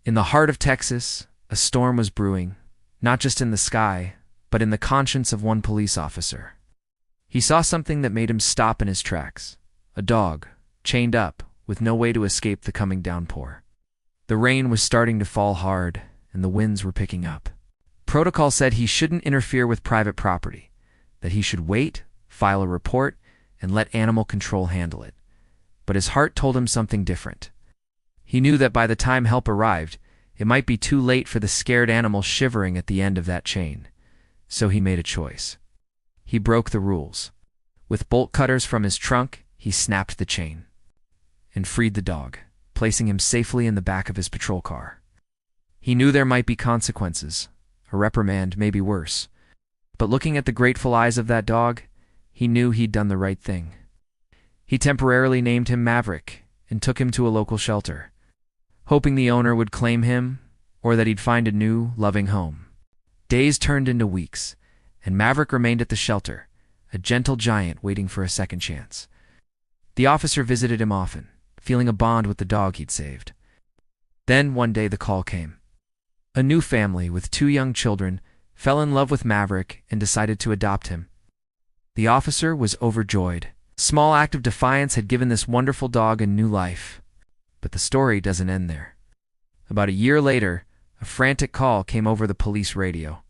In the heart of Texas, a storm was brewing, not just in the sky, but in the conscience of one police officer. He saw something that made him stop in his tracks. A dog, chained up, with no way to escape the coming downpour. The rain was starting to fall hard, and the winds were picking up. Protocol said he shouldn't interfere with private property, that he should wait, file a report, and let animal control handle it. But his heart told him something different. He knew that by the time help arrived, it might be too late for the scared animal shivering at the end of that chain. So he made a choice. He broke the rules. With bolt cutters from his trunk, he snapped the chain and freed the dog, placing him safely in the back of his patrol car. He knew there might be consequences, a reprimand, maybe worse. But looking at the grateful eyes of that dog, he knew he'd done the right thing. He temporarily named him Maverick and took him to a local shelter, hoping the owner would claim him or that he'd find a new, loving home. Days turned into weeks, and Maverick remained at the shelter, a gentle giant waiting for a second chance. The officer visited him often, feeling a bond with the dog he'd saved. Then, one day, the call came. A new family with 2 young children fell in love with Maverick and decided to adopt him. The officer was overjoyed. A small act of defiance had given this wonderful dog a new life. But the story doesn't end there. About a year later, a frantic call came over the police radio.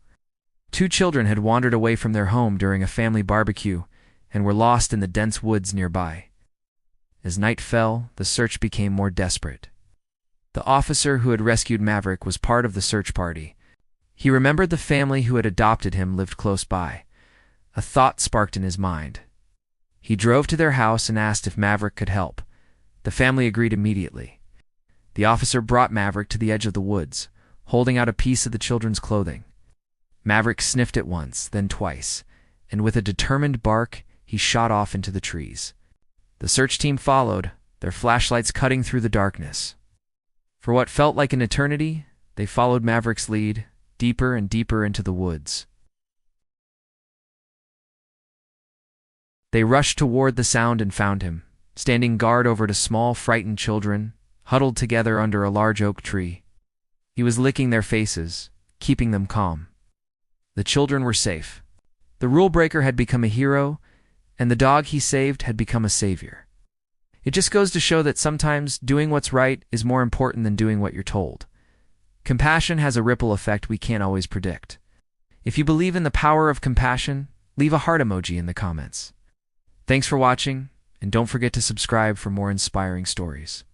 2 children had wandered away from their home during a family barbecue and were lost in the dense woods nearby. As night fell, the search became more desperate. The officer who had rescued Maverick was part of the search party. He remembered the family who had adopted him lived close by. A thought sparked in his mind. He drove to their house and asked if Maverick could help. The family agreed immediately. The officer brought Maverick to the edge of the woods, holding out a piece of the children's clothing. Maverick sniffed it once, then twice, and with a determined bark, he shot off into the trees. The search team followed, their flashlights cutting through the darkness. For what felt like an eternity, they followed Maverick's lead, deeper and deeper into the woods. They rushed toward the sound and found him, standing guard over to small, frightened children, huddled together under a large oak tree. He was licking their faces, keeping them calm. The children were safe. The rule breaker had become a hero, and the dog he saved had become a savior. It just goes to show that sometimes doing what's right is more important than doing what you're told. Compassion has a ripple effect we can't always predict. If you believe in the power of compassion, leave a heart emoji in the comments. Thanks for watching, and don't forget to subscribe for more inspiring stories.